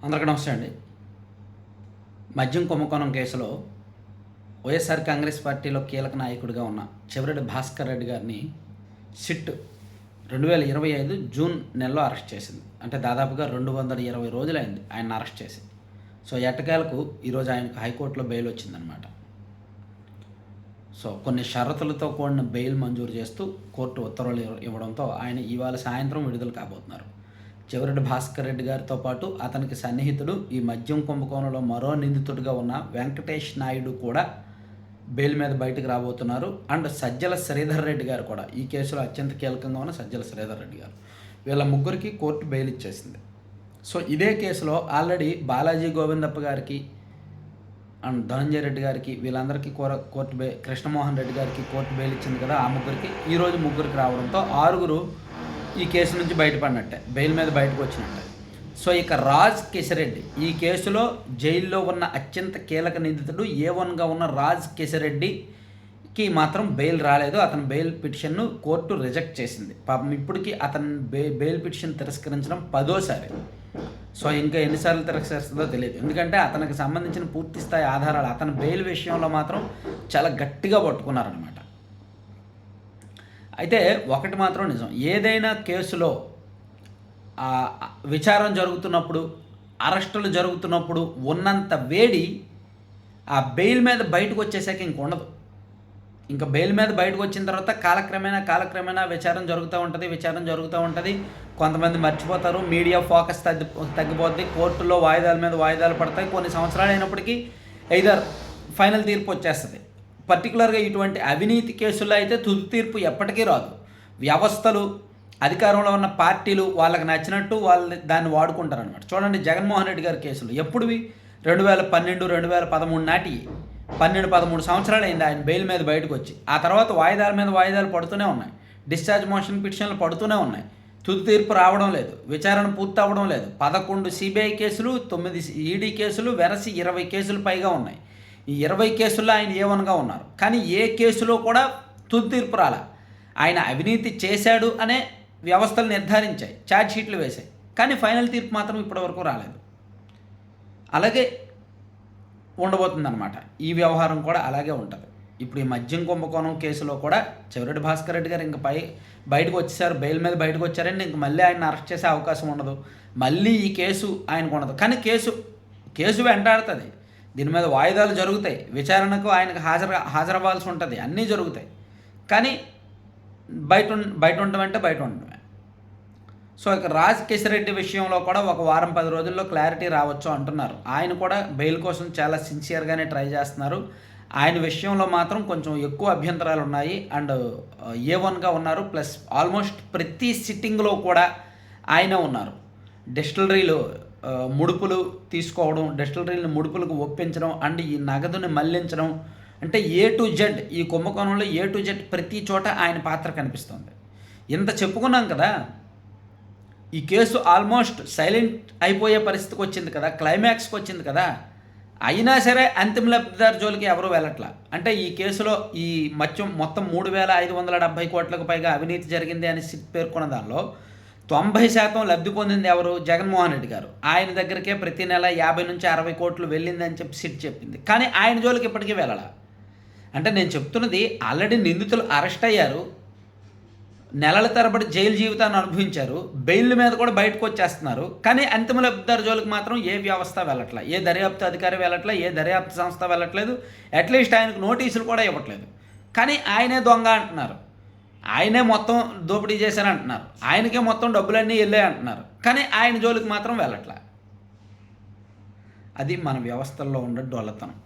అందరికీ నమస్తే అండి. మద్యం కుంభకోణం కేసులో వైఎస్ఆర్ కాంగ్రెస్ పార్టీలో కీలక నాయకుడిగా ఉన్న చెవిరెడ్డి భాస్కర్ రెడ్డి గారిని సిట్ 2025 జూన్ నెలలో అరెస్ట్ చేసింది. అంటే దాదాపుగా 220 రోజులైంది ఆయన అరెస్ట్ చేసి. సో ఎట్టకేలకు ఈరోజు ఆయనకు హైకోర్టులో బెయిల్ వచ్చిందనమాట. సో కొన్ని షరతులతో కూడిన బెయిల్ మంజూరు చేస్తూ కోర్టు ఉత్తర్వులు ఇవ్వడంతో ఆయన ఇవాళ సాయంత్రం విడుదల కాబోతున్నారు. చెవిరెడ్డి భాస్కర్ రెడ్డి గారితో పాటు అతనికి సన్నిహితుడు, ఈ మద్యం కుంభకోణంలో మరో నిందితుడిగా ఉన్న వెంకటేష్ నాయుడు కూడా బెయిల్ మీద బయటకు రాబోతున్నారు. అండ్ సజ్జల శ్రీధర్ రెడ్డి గారు కూడా, ఈ కేసులో అత్యంత కీలకంగా ఉన్న సజ్జల శ్రీధర్ రెడ్డి గారు, వీళ్ళ ముగ్గురికి కోర్టు బెయిల్ ఇచ్చేసింది. సో ఇదే కేసులో ఆల్రెడీ బాలాజీ గోవిందప్ప గారికి అండ్ ధనంజయ రెడ్డి గారికి వీళ్ళందరికీ కోర్టు కృష్ణమోహన్ రెడ్డి గారికి కోర్టు బెయిల్ ఇచ్చింది కదా, ఆ ముగ్గురికి ఈరోజు ముగ్గురికి రావడంతో 6 ఈ కేసు నుంచి బయటపడినట్టే, బెయిల్ మీద బయటకు వచ్చినట్టే. సో ఇక రాజ్ కిషరెడ్డి, ఈ కేసులో జైల్లో ఉన్న అత్యంత కీలక నిందితుడు A1గా ఉన్న రాజ్ కిషరెడ్డికి మాత్రం బెయిల్ రాలేదు. అతని బెయిల్ పిటిషన్ను కోర్టు రిజెక్ట్ చేసింది. పాపం ఇప్పటికీ అతని బెయిల్ పిటిషన్ తిరస్కరించడం 10వ సారి. సో ఇంకా ఎన్నిసార్లు తిరస్కరిస్తుందో తెలియదు. ఎందుకంటే అతనికి సంబంధించిన పూర్తి స్థాయి ఆధారాలు అతని బెయిల్ విషయంలో మాత్రం చాలా గట్టిగా పట్టుకున్నారనమాట. అయితే ఒకటి మాత్రం నిజం, ఏదైనా కేసులో విచారణ జరుగుతున్నప్పుడు, అరెస్టులు జరుగుతున్నప్పుడు ఉన్నంత వేడి ఆ బెయిల్ మీద బయటకు వచ్చేసాక ఇంక ఉండదు. ఇంకా బెయిల్ మీద బయటకు వచ్చిన తర్వాత కాలక్రమేణా విచారణ జరుగుతూ ఉంటుంది. కొంతమంది మర్చిపోతారు, మీడియా ఫోకస్ తగ్గిపోద్ది, కోర్టులో వాయిదాల మీద వాయిదాలు పడతాయి. కొన్ని సంవత్సరాలు అయినప్పటికీ ఐదర్ ఫైనల్ తీర్పు వచ్చేస్తుంది. పర్టికులర్గా ఇటువంటి అవినీతి కేసుల్లో అయితే తుది తీర్పు ఎప్పటికీ రాదు. వ్యవస్థలు, అధికారంలో ఉన్న పార్టీలు వాళ్ళకి నచ్చినట్టు వాళ్ళు దాన్ని వాడుకుంటారనమాట. చూడండి, జగన్మోహన్ రెడ్డి గారి కేసులు ఎప్పుడువి? 2012, 2013 నాటి 12-13 సంవత్సరాలు అయింది ఆయన బెయిల్ మీద బయటకు వచ్చి. ఆ తర్వాత వాయిదాల మీద వాయిదాలు పడుతూనే ఉన్నాయి, డిశ్చార్జ్ మోషన్ పిటిషన్లు పడుతూనే ఉన్నాయి. తుది తీర్పు రావడం లేదు, విచారణ పూర్తి అవ్వడం లేదు. 11 CBI కేసులు, 9 ED కేసులు, వెరసి 20 కేసులు పైగా ఉన్నాయి. ఈ 20 కేసుల్లో ఆయన A1గా ఉన్నారు. కానీ ఏ కేసులో కూడా తుది తీర్పు రాలా. ఆయన అవినీతి చేశాడు అనే వ్యవస్థలు నిర్ధారించాయి, ఛార్జ్ షీట్లు వేశాయి. కానీ ఫైనల్ తీర్పు మాత్రం ఇప్పటివరకు రాలేదు. అలాగే ఉండబోతుందన్నమాట. ఈ వ్యవహారం కూడా అలాగే ఉంటుంది. ఇప్పుడు ఈ మద్యం కుంభకోణం కేసులో కూడా చెవిరెడ్డి భాస్కర్ రెడ్డి గారు ఇంక బయటకు వచ్చేసారు, బెయిల్ మీద బయటకు వచ్చారంటే ఇంక మళ్ళీ ఆయన అరెస్ట్ చేసే అవకాశం ఉండదు. మళ్ళీ ఈ కేసు ఆయనకు ఉండదు. కానీ కేసు వెంటాడుతుంది. దీని మీద వాయిదాలు జరుగుతాయి, విచారణకు ఆయనకు హాజరవ్వాల్సి ఉంటుంది, అన్నీ జరుగుతాయి. కానీ బయట ఉండమంటే బయట ఉండమే. సో ఇక రాజ్ కిషరెడ్డి విషయంలో కూడా ఒక వారం 10 రోజుల్లో క్లారిటీ రావచ్చు అంటున్నారు. ఆయన కూడా బెయిల్ కోసం చాలా సిన్సియర్గానే ట్రై చేస్తున్నారు. ఆయన విషయంలో మాత్రం కొంచెం ఎక్కువ అభ్యంతరాలు ఉన్నాయి. అండ్ A1గా ఉన్నారు, ప్లస్ ఆల్మోస్ట్ ప్రతి సిట్టింగ్లో కూడా ఆయనే ఉన్నారు. డిస్టిలరీలు ముడుపులు తీసుకోవడం, డిస్టిలరీలను ముడుపులకు ఒప్పించడం, అండ్ ఈ నగదుని మళ్లించడం, అంటే A to Z, ఈ కుంభకోణంలో A to Z ప్రతి చోట ఆయన పాత్ర కనిపిస్తుంది. ఇంత చెప్పుకున్నాం కదా, ఈ కేసు ఆల్మోస్ట్ సైలెంట్ అయిపోయే పరిస్థితికి వచ్చింది కదా, క్లైమాక్స్కి వచ్చింది కదా, అయినా సరే అంతిమ లబ్ధిదారు జోలికి ఎవరు వెళ్ళట్లా. అంటే ఈ కేసులో ఈ మొత్తం 3,570 కోట్లకు పైగా అవినీతి జరిగింది అని పేర్కొన్న దానిలో 90% లబ్ధి పొందింది ఎవరు? జగన్మోహన్ రెడ్డి గారు. ఆయన దగ్గరికే ప్రతి నెల 50 నుంచి 60 కోట్లు వెళ్ళిందని చెప్పి సిట్ చెప్పింది. కానీ ఆయన జోలికి ఇప్పటికీ వెళ్ళాల. అంటే నేను చెప్తున్నది, ఆల్రెడీ నిందితులు అరెస్ట్ అయ్యారు, నెలల తరబడి జైలు జీవితాన్ని అనుభవించారు, బెయిల్ మీద కూడా బయటకు వచ్చేస్తున్నారు. కానీ అంతిమ లబ్ధిదారు జోలికి మాత్రం ఏ వ్యవస్థ వెళ్ళట్లా, ఏ దర్యాప్తు అధికారి వెళ్ళట్లా, ఏ దర్యాప్తు సంస్థ వెళ్ళట్లేదు. అట్లీస్ట్ ఆయనకు నోటీసులు కూడా ఇవ్వట్లేదు. కానీ ఆయనే దొంగ అంటున్నారు, ఆయనే మొత్తం దోపిడీ చేశారంటున్నారు, ఆయనకే మొత్తం డబ్బులన్నీ వెళ్ళాయి అంటున్నారు. కానీ ఆయన జోలికి మాత్రం వెళ్ళట్లా. అది మన వ్యవస్థల్లో ఉండే డొల్లతనం.